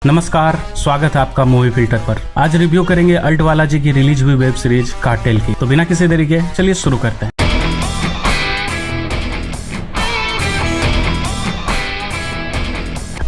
नमस्कार, स्वागत है आपका मूवी फिल्टर पर। आज रिव्यू करेंगे अल्ट बालाजी की रिलीज हुई वेब सीरीज कार्टेल की। तो बिना किसी देरी के चलिए शुरू करते हैं।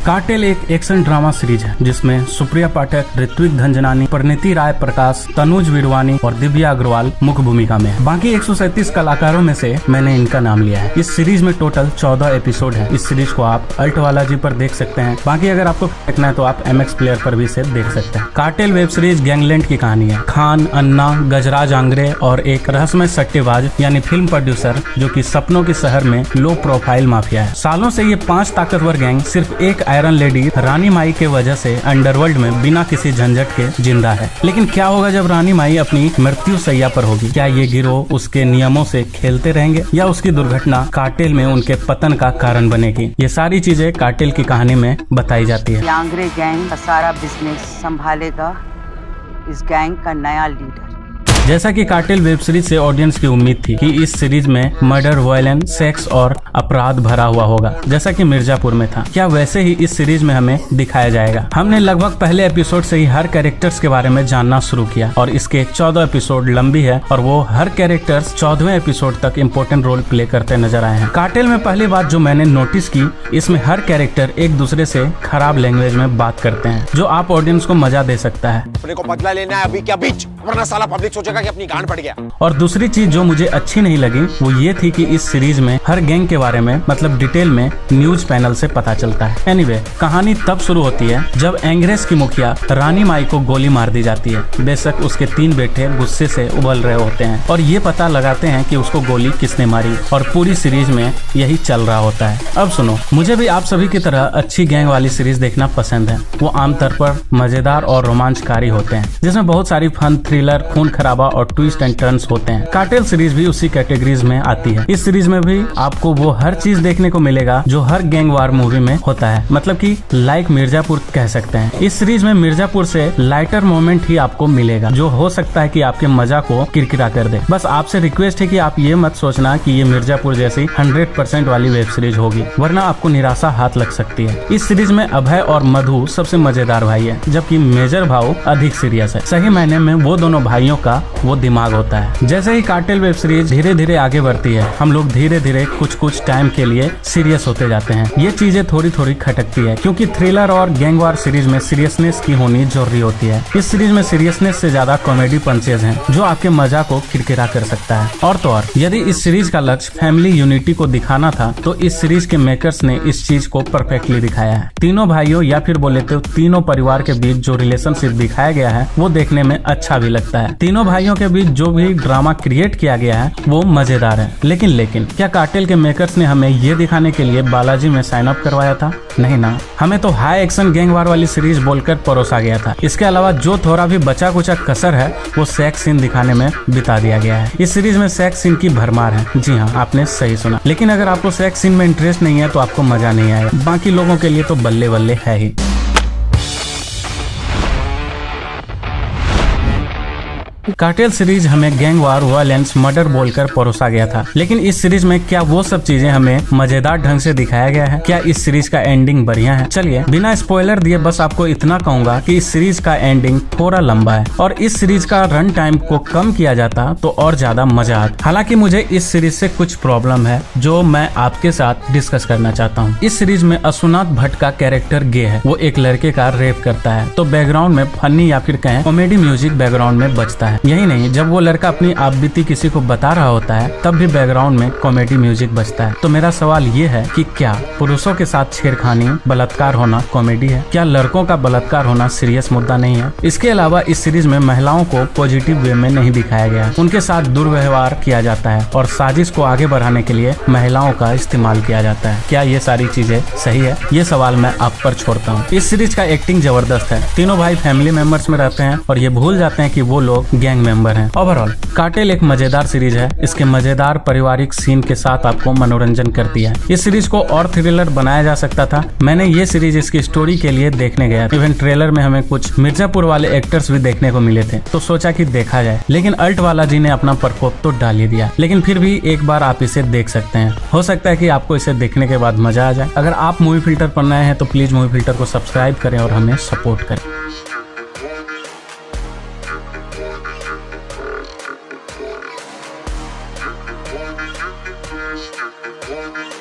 कार्टेल एक एक्शन ड्रामा सीरीज है जिसमें सुप्रिया पाठक, ऋत्विक धंजनानी, परिणीति राय प्रकाश, तनुज विरवानी और दिव्या अग्रवाल मुख्य भूमिका में है। बाकी 137 कलाकारों में से मैंने इनका नाम लिया है। इस सीरीज में टोटल 14 एपिसोड है। इस सीरीज को आप अल्ट बालाजी पर देख सकते हैं। बाकी अगर आपको देखना है तो आप MX प्लेयर पर भी इसे देख सकते हैं। कार्टेल वेब सीरीज गैंगलैंड की कहानी है। खान, अन्ना, गजराज आंग्रे और एक रहस्यमय सट्टेबाज यानी फिल्म प्रोड्यूसर जो कि सपनों के शहर में लो प्रोफाइल माफिया है। सालों से ये 5 ताकतवर गैंग सिर्फ एक आयरन लेडी रानी माई के वजह से अंडरवर्ल्ड में बिना किसी झंझट के जिंदा है। लेकिन क्या होगा जब रानी माई अपनी मृत्यु सैया पर होगी? क्या ये गिरोह उसके नियमों से खेलते रहेंगे या उसकी दुर्घटना कार्टेल में उनके पतन का कारण बनेगी? ये सारी चीजें कार्टेल की कहानी में बताई जाती है। आंग्रे गैंग का सारा बिजनेस संभालेगा इस गैंग का नया लीडर। जैसा कि कार्टेल वेब सीरीज से ऑडियंस की उम्मीद थी कि इस सीरीज में मर्डर, वायलेंस, सेक्स और अपराध भरा हुआ होगा जैसा कि मिर्जापुर में था। क्या वैसे ही इस सीरीज में हमें दिखाया जाएगा? हमने लगभग पहले एपिसोड से ही हर कैरेक्टर्स के बारे में जानना शुरू किया और इसके 14 एपिसोड लंबी है और वो हर कैरेक्टर्स 14वें एपिसोड तक इम्पोर्टेंट रोल प्ले करते नजर आए हैं। कार्टेल में पहली बात जो मैंने नोटिस की, इसमें हर कैरेक्टर एक दूसरे से खराब लैंग्वेज में बात करते हैं जो आप ऑडियंस को मजा दे सकता है। अपने को बदला लेना है अभी क्या बीच, वरना साला पब्लिक सोचेगा कि अपनी गांड पड़ गया। और दूसरी चीज जो मुझे अच्छी नहीं लगी वो ये थी कि इस सीरीज में हर गैंग के बारे में मतलब डिटेल में न्यूज पैनल से पता चलता है। एनीवे, कहानी तब शुरू होती है जब एंग्रेस की मुखिया रानी माई को गोली मार दी जाती है। बेशक उसके 3 बेटे गुस्से से उबल रहे होते हैं और ये पता लगाते हैं कि उसको गोली किसने मारी और पूरी सीरीज में यही चल रहा होता है। अब सुनो, मुझे भी आप सभी की तरह अच्छी गैंग वाली सीरीज देखना पसंद है। वो आमतौर पर मजेदार और रोमांचकारी होते हैं जिसमें बहुत सारी फन, थ्रिलर, खून खराबा और ट्विस्ट एंड टर्न्स होते हैं। कार्टेल सीरीज भी उसी कैटेगरीज में आती है। इस सीरीज में भी आपको वो हर चीज देखने को मिलेगा जो हर गैंग वार मूवी में होता है, मतलब कि लाइक मिर्जापुर कह सकते हैं। इस सीरीज में मिर्जापुर से लाइटर मोमेंट ही आपको मिलेगा जो हो सकता है कि आपके मजा को किरकिरा कर दे। बस आपसे रिक्वेस्ट है कि आप ये मत सोचना कि ये मिर्जापुर जैसी 100% वाली वेब सीरीज होगी, वरना आपको निराशा हाथ लग सकती है। इस सीरीज में अभय और मधु सबसे मजेदार भाई है जबकि मेजर भाव अधिक सीरियस है। सही मायने में वो दोनों भाइयों का वो दिमाग होता है। जैसे ही कार्टेल वेब सीरीज धीरे धीरे आगे बढ़ती है, हम लोग धीरे धीरे कुछ टाइम के लिए सीरियस होते जाते हैं। ये चीजें थोड़ी थोड़ी खटकती है क्योंकि थ्रिलर और गैंग वार सीरीज में सीरियसनेस की होनी जरूरी होती है। इस सीरीज में सीरियसनेस से ज्यादा कॉमेडी पंचेज हैं जो आपके मजा को किरकिरा कर सकता है। और तो और यदि इस सीरीज का लक्ष्य फैमिली यूनिटी को दिखाना था तो इस सीरीज के मेकर्स ने इस चीज को परफेक्टली दिखाया है। तीनों भाइयों या फिर बोले तो तीनों परिवार के बीच जो रिलेशनशिप दिखाया गया है वो देखने में अच्छा भी लगता है। तीनों भाइयों के बीच जो भी ड्रामा क्रिएट किया गया है वो मजेदार है। लेकिन क्या कार्टेल के मेकर्स ने हमें ये दिखाने के लिए बालाजी में साइन अप करवाया था? नहीं ना, हमें तो हाई एक्शन गैंग वार वाली सीरीज बोलकर परोसा गया था। इसके अलावा जो थोड़ा भी बचा कुचा कसर है वो सेक्स सीन दिखाने में बिता दिया गया है। इस सीरीज में सेक्स सीन की भरमार है। जी हाँ, आपने सही सुना। लेकिन अगर आपको सेक्स सीन में इंटरेस्ट नहीं है तो आपको मजा नहीं आएगा। बाकी लोगों के लिए तो बल्ले बल्ले है ही। कार्टेल सीरीज हमें गैंग वार, वायलेंस, मर्डर बोलकर परोसा गया था, लेकिन इस सीरीज में क्या वो सब चीजें हमें मजेदार ढंग से दिखाया गया है? क्या इस सीरीज का एंडिंग बढ़िया है? चलिए बिना स्पॉइलर दिए बस आपको इतना कहूंगा कि इस सीरीज का एंडिंग थोड़ा लंबा है और इस सीरीज का रन टाइम को कम किया जाता तो और ज्यादा मजा आता। हालांकि मुझे इस सीरीज से कुछ प्रॉब्लम है जो मैं आपके साथ डिस्कस करना चाहता हूँ। इस सीरीज में असुनाथ भट्ट का कैरेक्टर गे है। वो एक लड़के का रेप करता है तो बैकग्राउंड में फनी या फिर कहें कॉमेडी म्यूजिक बैकग्राउंड में बजता है। यही नहीं, जब वो लड़का अपनी आप बीती किसी को बता रहा होता है तब भी बैकग्राउंड में कॉमेडी म्यूजिक बजता है। तो मेरा सवाल ये है कि क्या पुरुषों के साथ छेड़खानी, बलात्कार होना कॉमेडी है? क्या लड़कों का बलात्कार होना सीरियस मुद्दा नहीं है? इसके अलावा इस सीरीज में महिलाओं को पॉजिटिव वे में नहीं दिखाया गया। उनके साथ दुर्व्यवहार किया जाता है और साजिश को आगे बढ़ाने के लिए महिलाओं का इस्तेमाल किया जाता है। क्या ये सारी चीजें सही है? ये सवाल मैं आप पर छोड़ता हूँ। इस सीरीज का एक्टिंग जबरदस्त है। तीनों भाई फैमिली मेंबर्स में रहते हैं और ये भूल जाते हैं कि वो लोग गैंग मेंबर हैं। ओवरऑल कार्टेल एक मजेदार सीरीज है। इसके मजेदार पारिवारिक सीन के साथ आपको मनोरंजन करती है। इस सीरीज को और थ्रिलर बनाया जा सकता था। मैंने ये सीरीज इसकी स्टोरी के लिए देखने गया। इवन ट्रेलर में हमें कुछ मिर्जापुर वाले एक्टर्स भी देखने को मिले थे, तो सोचा कि देखा जाए, लेकिन अल्ट वाला जी ने अपना प्रकोप तो डाल ही दिया। लेकिन फिर भी एक बार आप इसे देख सकते हैं। हो सकता है कि आपको इसे देखने के बाद मजा आ जाए। अगर आप मूवी फिल्टर पर नए हैं तो प्लीज मूवी फिल्टर को सब्सक्राइब करें और हमें सपोर्ट करें।